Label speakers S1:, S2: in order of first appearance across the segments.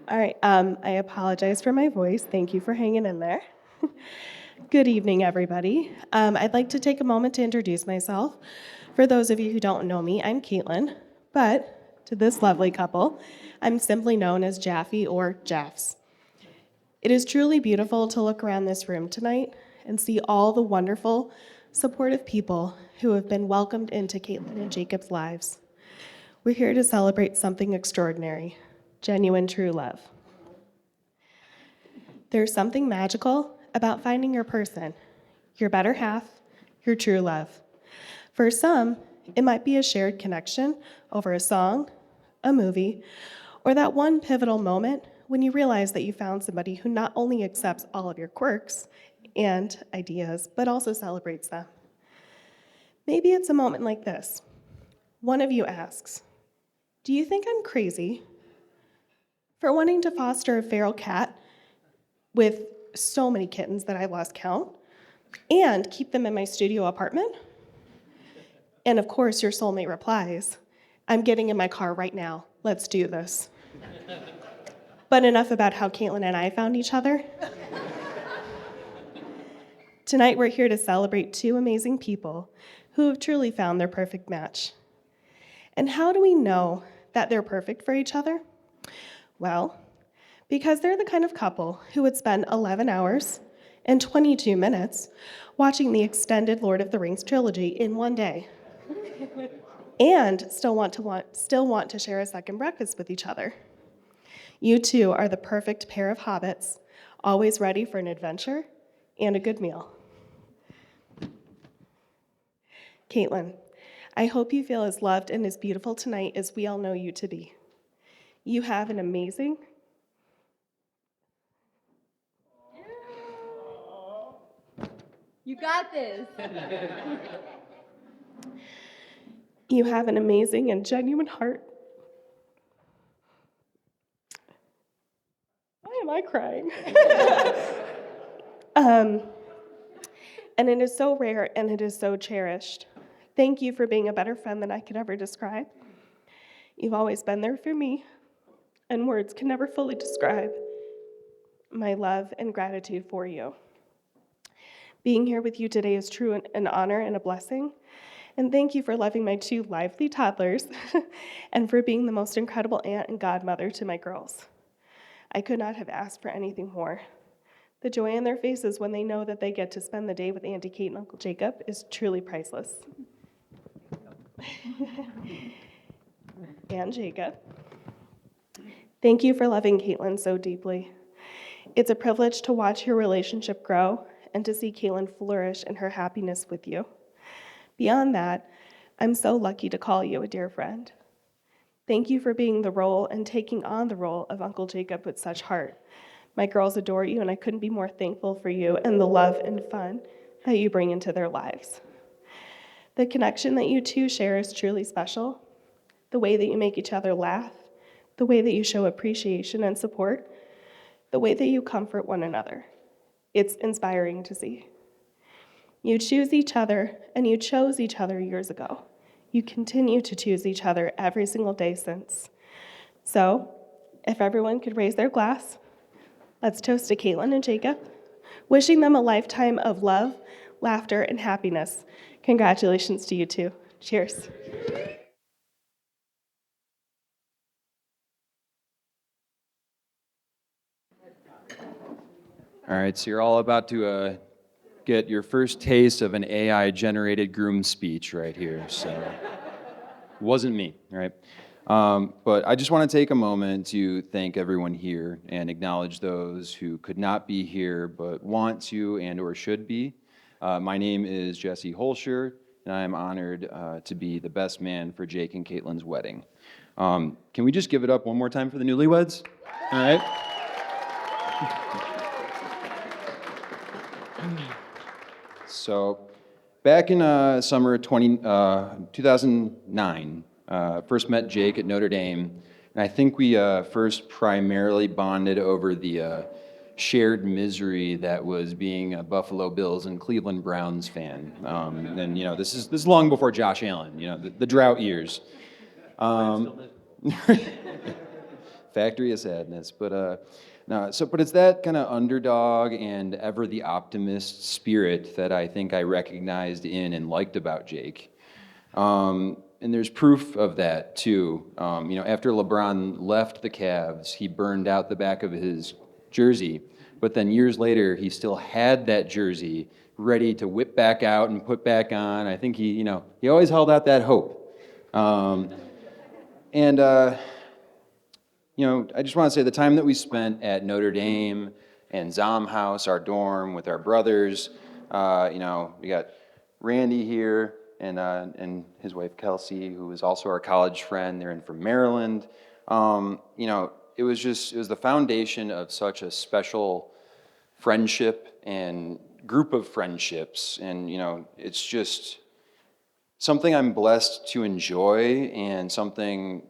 S1: All right, I apologize for my voice. Thank you for hanging in there. Good evening, everybody. I'd like to take a moment to introduce myself. For those of you who don't know me, I'm Caitlin, but to this lovely couple, I'm simply known as Jaffe or Jaffs. It is truly beautiful to look around this room tonight and see all the wonderful, supportive people who have been welcomed into Caitlin and Jacob's lives. We're here to celebrate something extraordinary, genuine true love. There's something magical about finding your person, your better half, your true love. For some, it might be a shared connection over a song, a movie, or that one pivotal moment when you realize that you found somebody who not only accepts all of your quirks and ideas, but also celebrates them. Maybe it's a moment like this. One of you asks, "Do you think I'm crazy for wanting to foster a feral cat with so many kittens that I lost count and keep them in my studio apartment?" And of course, your soulmate replies, "I'm getting in my car right now. Let's do this." But enough about how Caitlin and I found each other. Tonight, we're here to celebrate two amazing people who have truly found their perfect match. And how do we know that they're perfect for each other? Well, because they're the kind of couple who would spend 11 hours and 22 minutes watching the extended Lord of the Rings trilogy in one day and still want to share a second breakfast with each other. You two are the perfect pair of hobbits, always ready for an adventure and a good meal. Caitlin, I hope you feel as loved and as beautiful tonight as we all know you to be. You have an amazing
S2: You got this.
S1: You have an amazing and genuine heart. Why am I crying? And it is so rare and it is so cherished. Thank you for being a better friend than I could ever describe. You've always been there for me, and words can never fully describe my love and gratitude for you. Being here with you today is true an honor and a blessing. And thank you for loving my two lively toddlers and for being the most incredible aunt and godmother to my girls. I could not have asked for anything more. The joy in their faces when they know that they get to spend the day with Auntie Kate and Uncle Jacob is truly priceless. And Jacob, thank you for loving Caitlin so deeply. It's a privilege to watch your relationship grow and to see Caitlin flourish in her happiness with you. Beyond that, I'm so lucky to call you a dear friend. Thank you for being the role and taking on the role of Uncle Jacob with such heart. My girls adore you, and I couldn't be more thankful for you and the love and fun that you bring into their lives. The connection that you two share is truly special. The way that you make each other laugh, the way that you show appreciation and support, the way that you comfort one another. It's inspiring to see. You choose each other, and you chose each other years ago. You continue to choose each other every single day since. So, if everyone could raise their glass, let's toast to Caitlin and Jacob, wishing them a lifetime of love, laughter, and happiness. Congratulations to you two. Cheers.
S3: All right, so you're all about to get your first taste of an AI-generated groom speech right here. So, it wasn't me, right? But I just want to take a moment to thank everyone here and acknowledge those who could not be here but want to and/or should be. My name is Jesse Holscher, and I am honored to be the best man for Jake and Caitlin's wedding. Can we just give it up one more time for the newlyweds? All right. So, back in summer 2009, first met Jake at Notre Dame, and I think we first primarily bonded over the shared misery that was being a Buffalo Bills and Cleveland Browns fan. And this is long before Josh Allen, the drought years. Factory of Sadness. But no, but it's that kind of underdog and ever the optimist spirit that I think I recognized in and liked about Jake. And there's proof of that too. After LeBron left the Cavs, he burned out the back of his jersey, but then years later, he still had that jersey ready to whip back out and put back on. I think he always held out that hope. And I just want to say the time that we spent at Notre Dame and Zom House, our dorm, with our brothers. We got Randy here and his wife Kelsey, who is also our college friend. They're in from Maryland. It was the foundation of such a special friendship and group of friendships, and it's just something I'm blessed to enjoy and something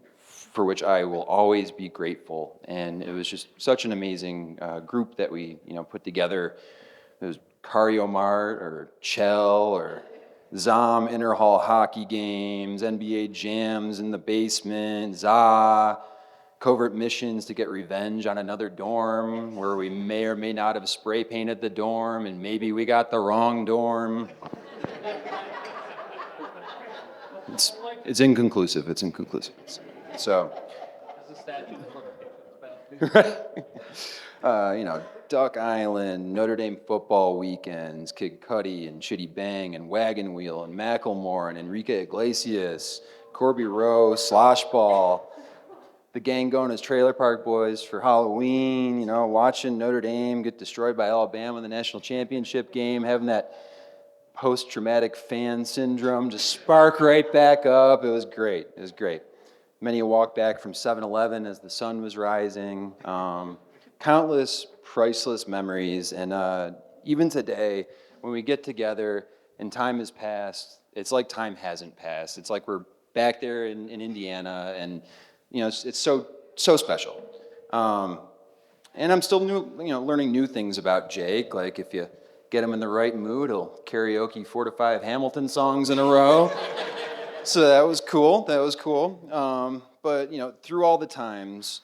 S3: for which I will always be grateful. And it was just such an amazing group that we put together. It was Cario Mart or Chell or Zom Interhall hockey games, NBA jams in the basement, ZA, covert missions to get revenge on another dorm where we may or may not have spray painted the dorm and maybe we got the wrong dorm. It's inconclusive. It's inconclusive. So, Duck Island, Notre Dame football weekends, Kid Cudi and Chitty Bang and Wagon Wheel and Macklemore and Enrique Iglesias, Corby Rowe, Slosh Ball, the gang going as Trailer Park Boys for Halloween, watching Notre Dame get destroyed by Alabama in the national championship game, having that post-traumatic fan syndrome just spark right back up. It was great. It was great. Many a walk back from 7-Eleven as the sun was rising. Countless priceless memories. And even today, when we get together and time has passed, it's like time hasn't passed. It's like we're back there in Indiana, and it's so special. And I'm still learning new things about Jake. Like if you get him in the right mood, he'll karaoke 4 to 5 Hamilton songs in a row. So that was cool. But through all the times,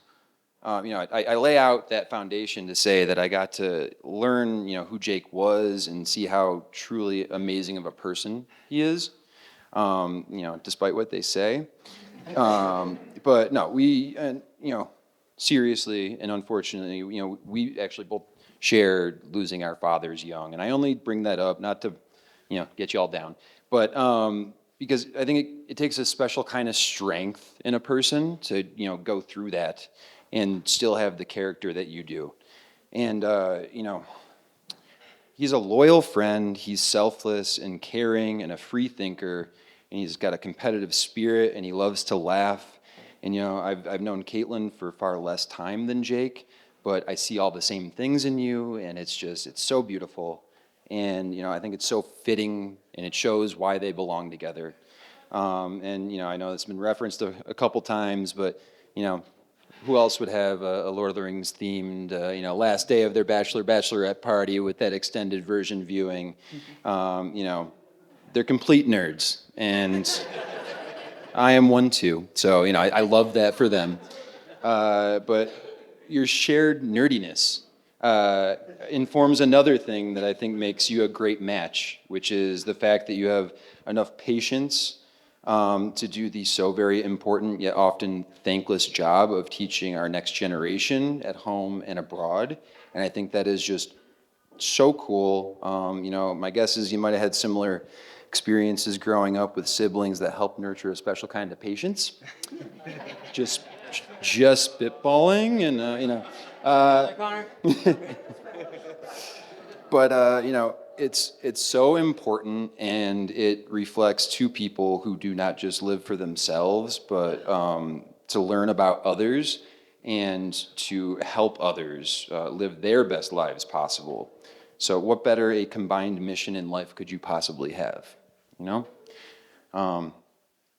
S3: I lay out that foundation to say that I got to learn, who Jake was and see how truly amazing of a person he is. Despite what they say. But no, seriously and unfortunately, we actually both shared losing our fathers young. And I only bring that up not to, get you all down, but because I think it takes a special kind of strength in a person to, go through that and still have the character that you do. And, he's a loyal friend, he's selfless and caring and a free thinker, and he's got a competitive spirit and he loves to laugh. And, I've known Caitlin for far less time than Jake, but I see all the same things in you, and it's so beautiful. And, I think it's so fitting, and it shows why they belong together. And, I know it's been referenced a couple times, but, who else would have a Lord of the Rings themed, last day of their bachelorette party with that extended version viewing? They're complete nerds, and I am one too. So, I love that for them. But your shared nerdiness informs another thing that I think makes you a great match, which is the fact that you have enough patience to do the so very important yet often thankless job of teaching our next generation at home and abroad. And I think that is just so cool. My guess is you might have had similar experiences growing up with siblings that help nurture a special kind of patience. just spitballing, and
S2: Connor.
S3: But it's so important, and it reflects two people who do not just live for themselves, but to learn about others and to help others live their best lives possible. So what better a combined mission in life could you possibly have?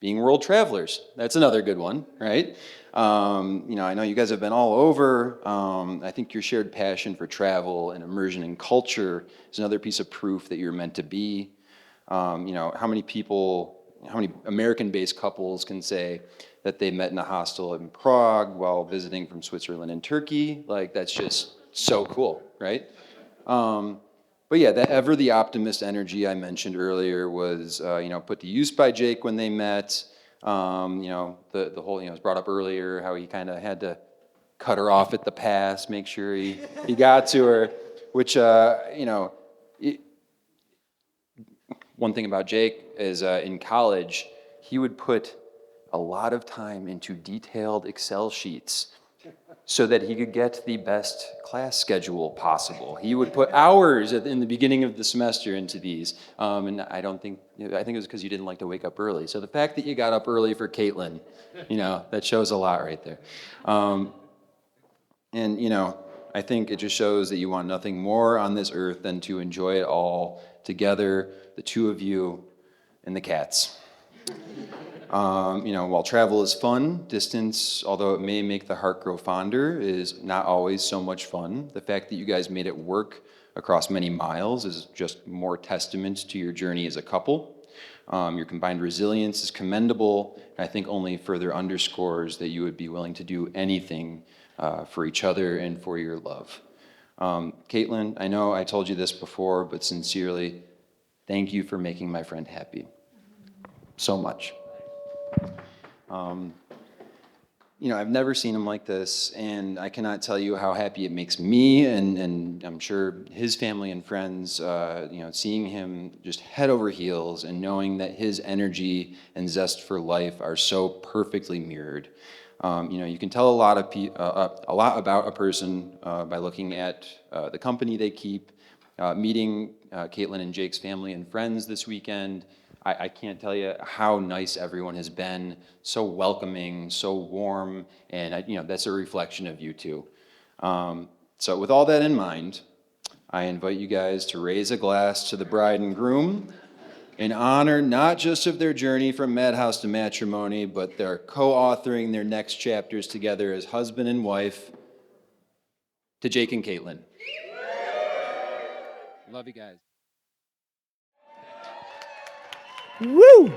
S3: Being world travelers, that's another good one, right? I know you guys have been all over. I think your shared passion for travel and immersion in culture is another piece of proof that you're meant to be. How many American-based couples can say that they met in a hostel in Prague while visiting from Switzerland and Turkey. Like, that's just so cool, right? But yeah, that ever the optimist energy I mentioned earlier was, put to use by Jake when they met. The whole, it was brought up earlier how he kind of had to cut her off at the pass, make sure he got to her, which, one thing about Jake is in college, he would put a lot of time into detailed Excel sheets so that he could get the best class schedule possible. He would put hours in the beginning of the semester into these. And I think it was because you didn't like to wake up early. So the fact that you got up early for Caitlin, that shows a lot right there. I think it just shows that you want nothing more on this earth than to enjoy it all together, the two of you and the cats. While travel is fun, distance, although it may make the heart grow fonder, is not always so much fun. The fact that you guys made it work across many miles is just more testament to your journey as a couple. Your combined resilience is commendable, and I think only further underscores that you would be willing to do anything for each other and for your love. Caitlin, I know I told you this before, but sincerely, thank you for making my friend happy. So much. I've never seen him like this, and I cannot tell you how happy it makes me, and I'm sure his family and friends, seeing him just head over heels and knowing that his energy and zest for life are so perfectly mirrored. You can tell a lot about a person by looking at the company they keep, meeting Caitlin and Jake's family and friends this weekend. I can't tell you how nice everyone has been, so welcoming, so warm, and that's a reflection of you two. So with all that in mind, I invite you guys to raise a glass to the bride and groom in honor not just of their journey from madhouse to matrimony, but their co-authoring their next chapters together as husband and wife, to Jake and Caitlin. Love you guys.
S4: Woo!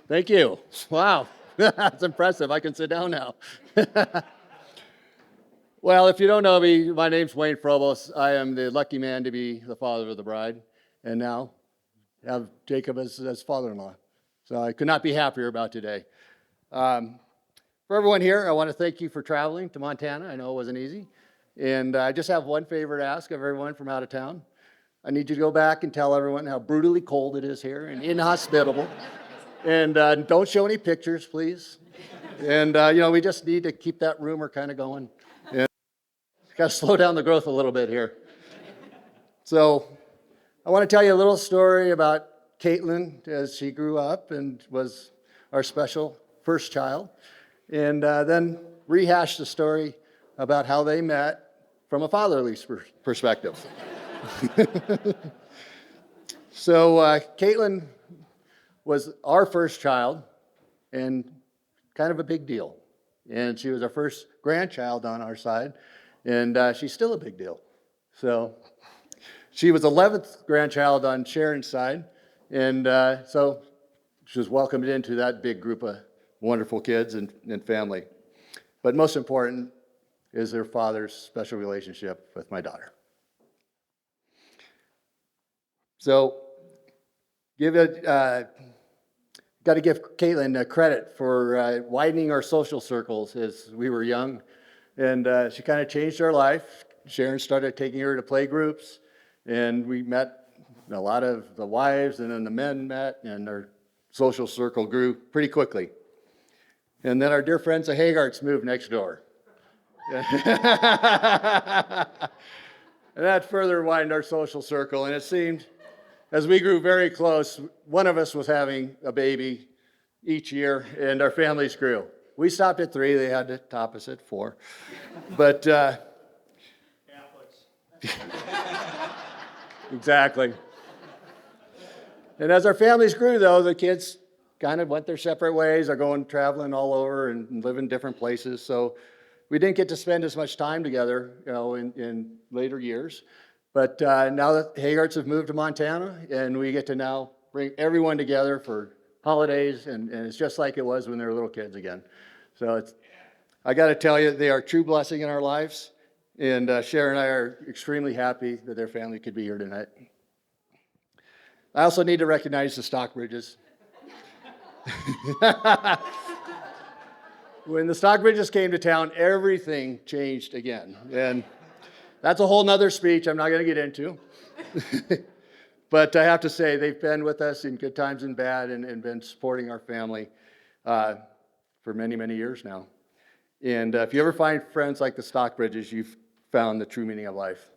S4: Thank you. Wow, that's impressive. I can sit down now. Well, if you don't know me, my name's Wayne Frobos. I am the lucky man to be the father of the bride, and now have Jacob as father-in-law. So I could not be happier about today. For everyone here, I want to thank you for traveling to Montana. I know it wasn't easy. And I just have one favor to ask of everyone from out of town. I need you to go back and tell everyone how brutally cold it is here and inhospitable. And don't show any pictures, please. And, we just need to keep that rumor kind of going. And got to slow down the growth a little bit here. So I want to tell you a little story about Caitlin as she grew up and was our special first child. And then rehash the story about how they met from a fatherly perspective. So Caitlin was our first child and kind of a big deal. And she was our first grandchild on our side, and she's still a big deal. So she was 11th grandchild on Sharon's side, and so she was welcomed into that big group of wonderful kids and family. But most important is their father's special relationship with my daughter. So got to give Caitlin credit for widening our social circles as we were young. And she kind of changed our life. Sharon started taking her to play groups, and we met a lot of the wives, and then the men met, and our social circle grew pretty quickly. And then our dear friends the Hagarts moved next door. And that further widened our social circle, and it seemed as we grew very close, one of us was having a baby each year, and our families grew. We stopped at 3, they had to top us at 4. But exactly. And as our families grew, though, the kids kind of went their separate ways, are going traveling all over and living different places. So we didn't get to spend as much time together, in later years. But now that Haygarts have moved to Montana, and we get to now bring everyone together for holidays, and it's just like it was when they were little kids again. So I got to tell you, they are a true blessing in our lives, and Sharon and I are extremely happy that their family could be here tonight. I also need to recognize the Stockbridges. When the Stockbridges came to town, everything changed again. And that's a whole nother speech I'm not going to get into. But I have to say, they've been with us in good times and bad, and been supporting our family for many, many years now. And if you ever find friends like the Stockbridges, you've found the true meaning of life.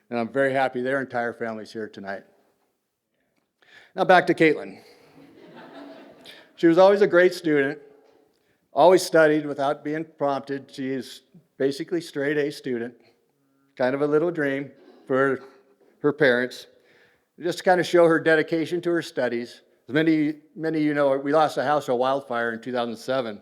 S4: And I'm very happy their entire family's here tonight. Now back to Caitlin. She was always a great student, always studied without being prompted. She is basically straight A student, kind of a little dream for her parents, just to kind of show her dedication to her studies. As many of you know, we lost a house to a wildfire in 2007,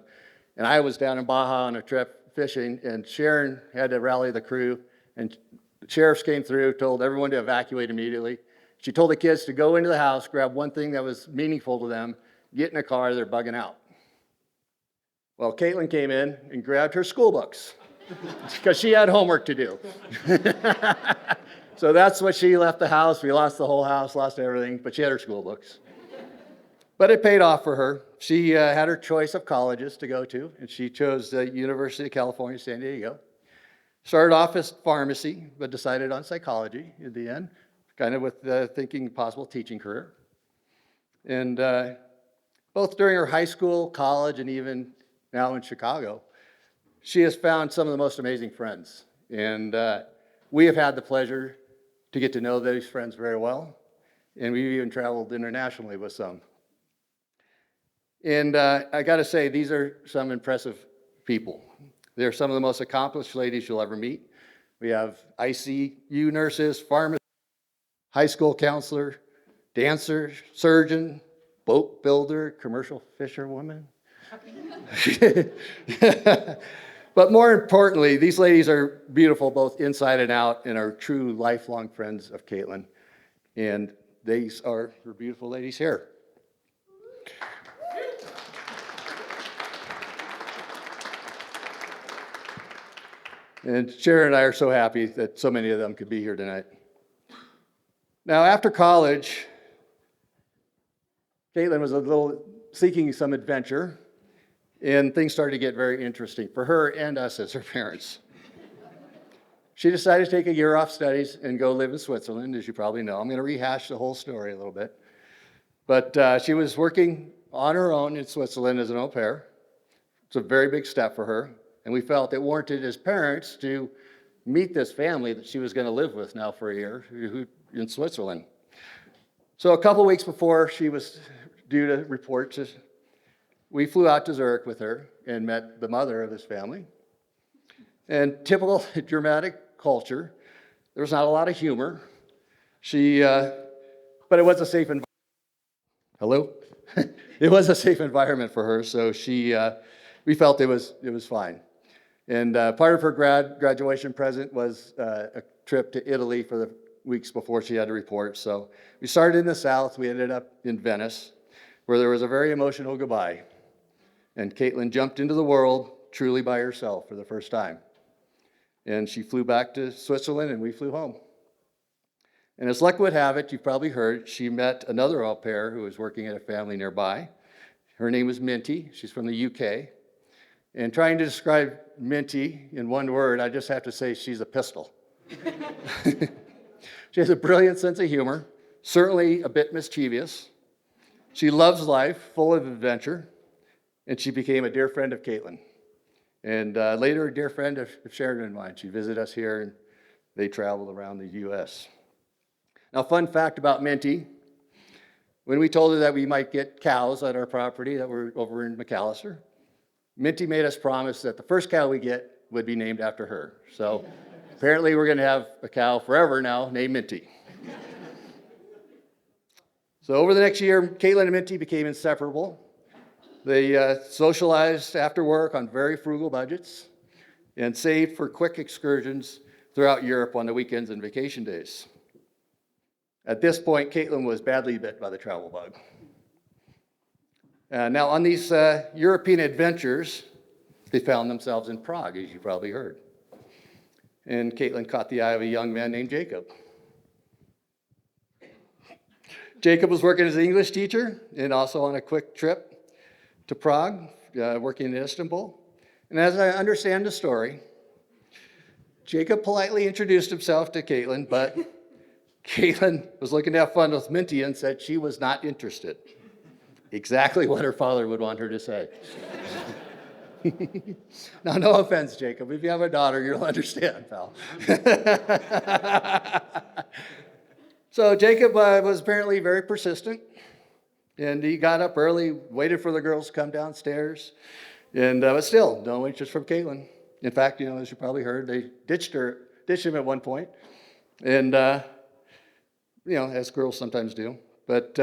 S4: and I was down in Baja on a trip fishing, and Sharon had to rally the crew, and the sheriffs came through, told everyone to evacuate immediately. She told the kids to go into the house, grab one thing that was meaningful to them, get in a car, they're bugging out. Well, Caitlin came in and grabbed her school books because she had homework to do. So that's what she left the house. We lost the whole house, lost everything, but she had her school books. But it paid off for her. She had her choice of colleges to go to, and she chose the University of California, San Diego. Started off as pharmacy, but decided on psychology in the end, kind of with thinking possible teaching career. And both during her high school, college, and even now in Chicago, she has found some of the most amazing friends. And we have had the pleasure to get to know those friends very well. And we've even traveled internationally with some. And I got to say, these are some impressive people. They're some of the most accomplished ladies you'll ever meet. We have ICU nurses, pharmacists, high school counselor, dancer, surgeon, boat builder, commercial fisherwoman. But more importantly, these ladies are beautiful both inside and out, and are true lifelong friends of Caitlin. And these are her beautiful ladies here. And Sharon and I are so happy that so many of them could be here tonight. Now, after college, Caitlin was a little seeking some adventure, and things started to get very interesting for her and us as her parents. She decided to take a year off studies and go live in Switzerland, as you probably know. I'm going to rehash the whole story a little bit. But she was working on her own in Switzerland as an au pair. It's a very big step for her, and we felt it warranted as parents to meet this family that she was going to live with now for a year in Switzerland. So a couple weeks before she was due to report, we flew out to Zurich with her and met the mother of this family. And typical dramatic culture, there was not a lot of humor. But it was a safe environment. Hello? It was a safe environment for her, so we felt it was fine. And part of her graduation present was a trip to Italy for the weeks before she had to report. So we started in the south. We ended up in Venice, where there was a very emotional goodbye. And Caitlin jumped into the world truly by herself for the first time. And she flew back to Switzerland, and we flew home. And as luck would have it, you've probably heard, she met another au pair who was working at a family nearby. Her name was Minty. She's from the UK. And trying to describe Minty in one word, I just have to say she's a pistol. She has a brilliant sense of humor, certainly a bit mischievous. She loves life, full of adventure, and she became a dear friend of Caitlin. And later, a dear friend of Sharon and mine. She visited us here, and they traveled around the U.S. Now, fun fact about Minty, when we told her that we might get cows at our property that were over in McAllister, Minty made us promise that the first cow we get would be named after her. So apparently we're going to have a cow forever now named Minty. So over the next year, Caitlin and Minty became inseparable. They socialized after work on very frugal budgets and saved for quick excursions throughout Europe on the weekends and vacation days. At this point, Caitlin was badly bit by the travel bug. Now, on these European adventures, they found themselves in Prague, as you probably heard. And Caitlin caught the eye of a young man named Jacob. Jacob was working as an English teacher and also on a quick trip to Prague, working in Istanbul. And as I understand the story, Jacob politely introduced himself to Caitlin, but Caitlin was looking to have fun with Minty and said she was not interested. Exactly what her father would want her to say. Now, no offense, Jacob. If you have a daughter, you'll understand, pal. So Jacob was apparently very persistent, and he got up early, waited for the girls to come downstairs, and but still, no interest from Caitlin. In fact, as you probably heard, they ditched him at one point, and as girls sometimes do. But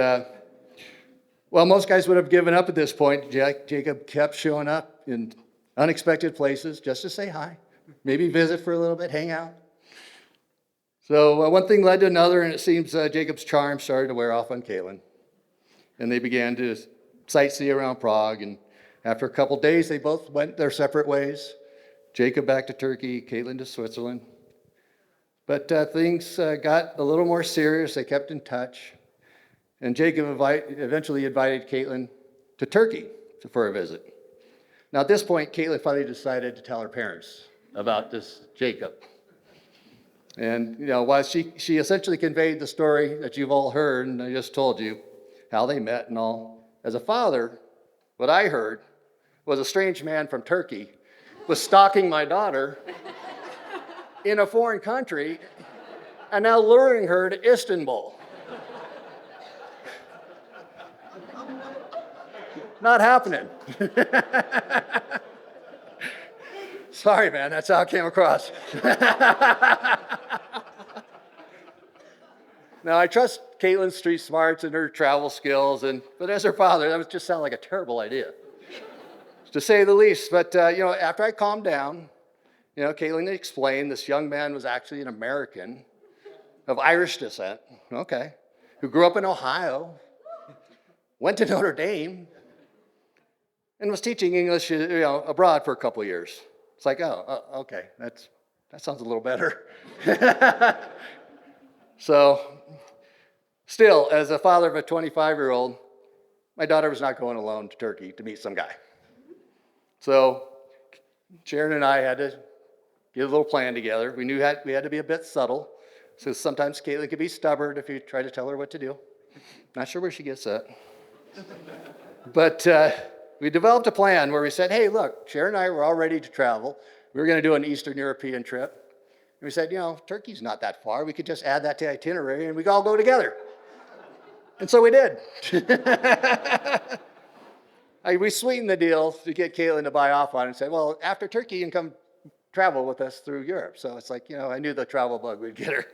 S4: well, most guys would have given up at this point. Jacob kept showing up in unexpected places just to say hi, maybe visit for a little bit, hang out. So one thing led to another, and it seems Jacob's charm started to wear off on Caitlin. And they began to sightsee around Prague, and after a couple days, they both went their separate ways. Jacob back to Turkey, Caitlin to Switzerland. But things got a little more serious. They kept in touch. And Jacob eventually invited Caitlin to Turkey for a visit. Now, at this point, Caitlin finally decided to tell her parents about this Jacob. And, while she essentially conveyed the story that you've all heard, and I just told you how they met and all, as a father, what I heard was a strange man from Turkey was stalking my daughter in a foreign country and now luring her to Istanbul. Not happening. Sorry, man, that's how it came across. Now, I trust Caitlin's street smarts and her travel skills, but as her father, that would just sound like a terrible idea, to say the least. But, after I calmed down, Caitlin explained this young man was actually an American of Irish descent, who grew up in Ohio, went to Notre Dame, and was teaching English, abroad for a couple of years. It's like, okay, that sounds a little better. So, still, as a father of a 25-year-old, my daughter was not going alone to Turkey to meet some guy. So, Sharon and I had to get a little plan together. We knew we had to be a bit subtle, so sometimes Caitlin could be stubborn if you try to tell her what to do. Not sure where she gets that. But we developed a plan where we said, hey, look, Sharon and I were all ready to travel. We were going to do an Eastern European trip. And we said, Turkey's not that far. We could just add that to the itinerary and we could all go together. And so we did. We sweetened the deal to get Caitlin to buy off on it and say, well, after Turkey, you can come travel with us through Europe. So it's like, I knew the travel bug would get her.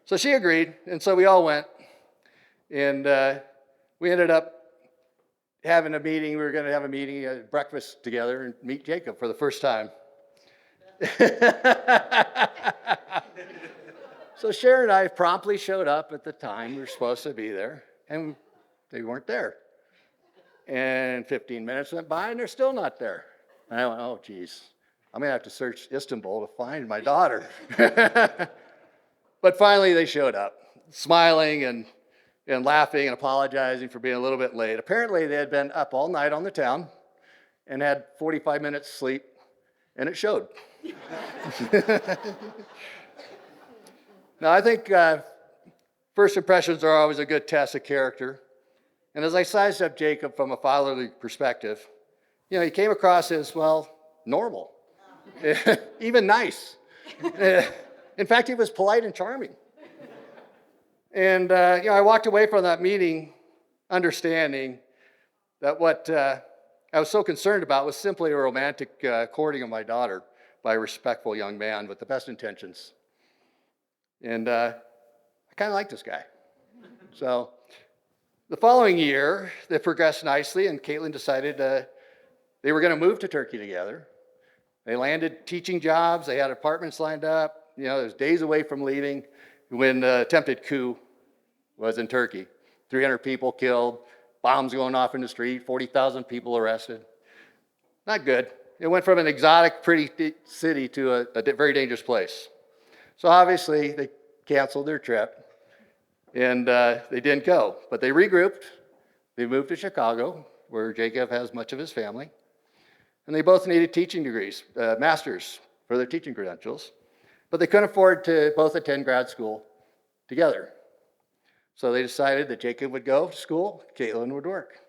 S4: So she agreed, and so we all went. And we ended up having a meeting. We were going to have a meeting, breakfast together, and meet Jacob for the first time. So Sharon and I promptly showed up at the time we were supposed to be there, and they weren't there. And 15 minutes went by, and they're still not there. And I went, oh, geez, I'm going to have to search Istanbul to find my daughter. But finally, they showed up, smiling and laughing and apologizing for being a little bit late. Apparently, they had been up all night on the town and had 45 minutes sleep, and it showed. Now, I think first impressions are always a good test of character. And as I sized up Jacob from a fatherly perspective, he came across as, well, normal, even nice. In fact, he was polite and charming. And, I walked away from that meeting understanding that what I was so concerned about was simply a romantic courting of my daughter by a respectful young man with the best intentions. And I kind of liked this guy. So the following year, they progressed nicely, and Caitlin decided they were going to move to Turkey together. They landed teaching jobs. They had apartments lined up. It was days away from leaving when the attempted coup was in Turkey. 300 people killed, bombs going off in the street, 40,000 people arrested. Not good. It went from an exotic, pretty city to a very dangerous place. So obviously, they canceled their trip, and they didn't go. But they regrouped. They moved to Chicago, where Jacob has much of his family. And they both needed teaching degrees, masters for their teaching credentials. But they couldn't afford to both attend grad school together. So they decided that Jacob would go to school, Caitlin would work.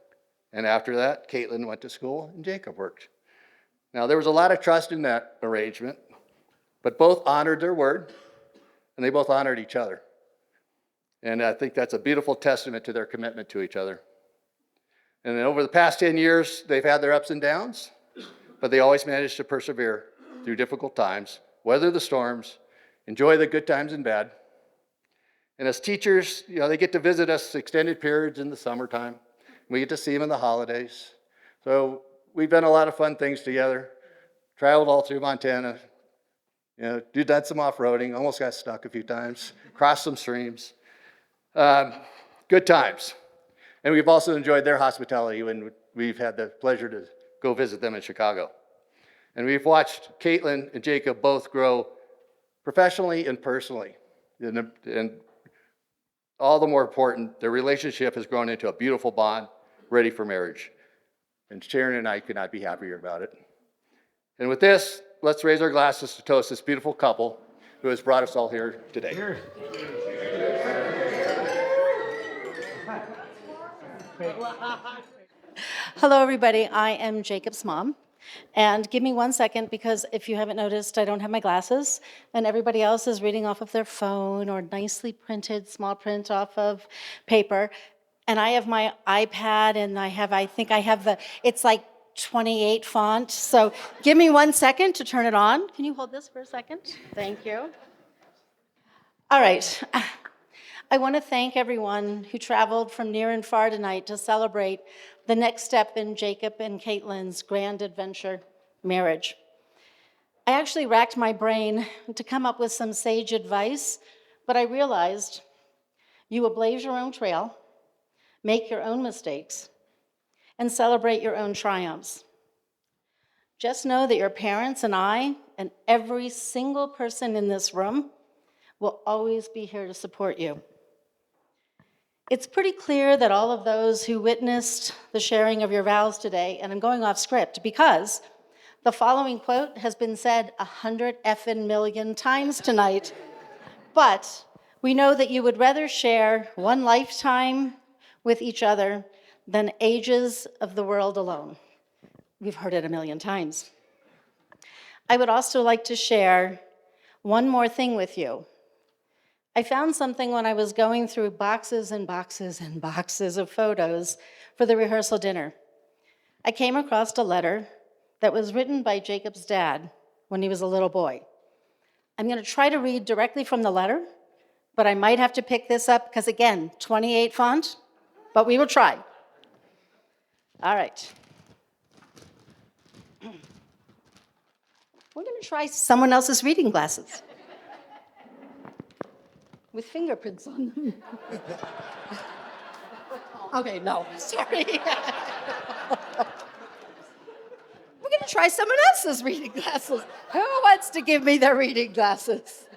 S4: And after that, Caitlin went to school and Jacob worked. Now, there was a lot of trust in that arrangement, but both honored their word, and they both honored each other. And I think that's a beautiful testament to their commitment to each other. And then over the past 10 years, they've had their ups and downs, but they always managed to persevere through difficult times, weather the storms, enjoy the good times and bad. And as teachers, they get to visit us extended periods in the summertime. We get to see them in the holidays. So we've done a lot of fun things together, traveled all through Montana, done some off-roading, almost got stuck a few times, crossed some streams. Good times. And we've also enjoyed their hospitality when we've had the pleasure to go visit them in Chicago. And we've watched Caitlin and Jacob both grow professionally and personally. And all the more important, their relationship has grown into a beautiful bond, ready for marriage. And Sharon and I could not be happier about it. And with this, let's raise our glasses to toast this beautiful couple who has brought us all here today. Cheers.
S5: Hello, everybody. I am Jacob's mom. And give me 1 second, because if you haven't noticed, I don't have my glasses, and everybody else is reading off of their phone or nicely printed small print off of paper. And I have my iPad, and I think I have it's like 28 font. So give me 1 second to turn it on. Can you hold this for a second? Thank you. All right. I want to thank everyone who traveled from near and far tonight to celebrate the next step in Jacob and Caitlin's grand adventure, marriage. I actually racked my brain to come up with some sage advice, but I realized you will blaze your own trail, make your own mistakes, and celebrate your own triumphs. Just know that your parents and I and every single person in this room will always be here to support you. It's pretty clear that all of those who witnessed the sharing of your vows today, and I'm going off script because the following quote has been said 100 effing million times tonight, but we know that you would rather share one lifetime with each other than ages of the world alone. We've heard it a million times. I would also like to share one more thing with you. I found something when I was going through boxes and boxes and boxes of photos for the rehearsal dinner. I came across a letter that was written by Jacob's dad when he was a little boy. I'm going to try to read directly from the letter, but I might have to pick this up because, again, 28 font, but we will try. All right. We're going to try someone else's reading glasses with fingerprints on them. Okay, no, sorry. We're going to try someone else's reading glasses. Who wants to give me their reading glasses?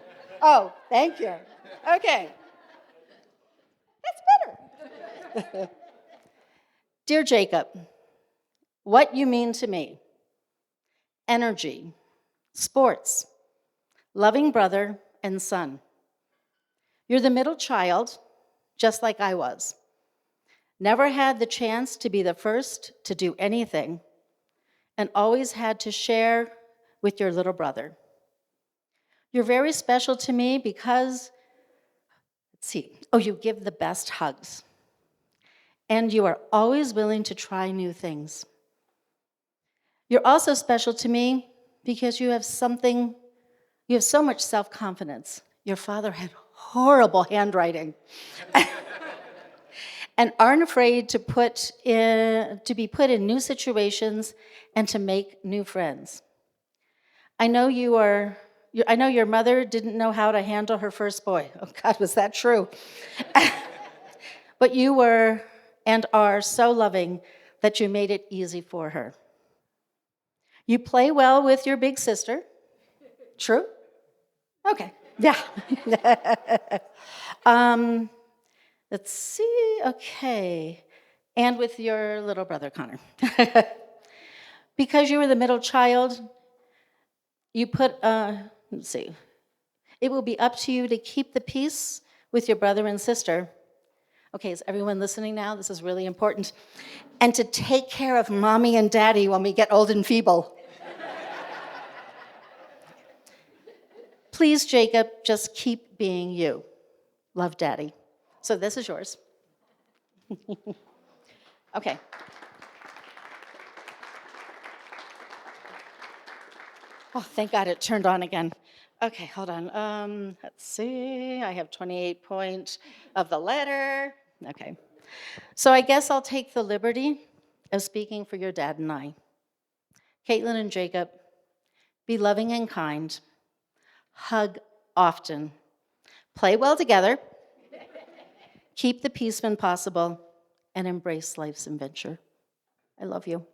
S5: Oh, thank you. Okay. That's better. Dear Jacob, what you mean to me: energy, sports, loving brother and son. You're the middle child, just like I was. Never had the chance to be the first to do anything, and always had to share with your little brother. You're very special to me because, you give the best hugs. And you are always willing to try new things. You're also special to me because you have so much self-confidence. Your father had horrible handwriting and aren't afraid to be put in new situations and to make new friends. I know your mother didn't know how to handle her first boy. Oh God, was that true? But you were and are so loving that you made it easy for her. You play well with your big sister. True? Okay, yeah. Let's see, okay. And with your little brother, Connor. Because you were the middle child, you put, let's see. It will be up to you to keep the peace with your brother and sister. Okay, is everyone listening now? This is really important. And to take care of mommy and daddy when we get old and feeble. Please, Jacob, just keep being you. Love, Daddy. So this is yours. Okay. Oh, thank God it turned on again. Okay, hold on. Let's see. I have 28 points of the letter. Okay. So I guess I'll take the liberty of speaking for your dad and I. Caitlin and Jacob, be loving and kind. Hug often. Play well together. Keep the peace when possible. And embrace life's adventure. I love you.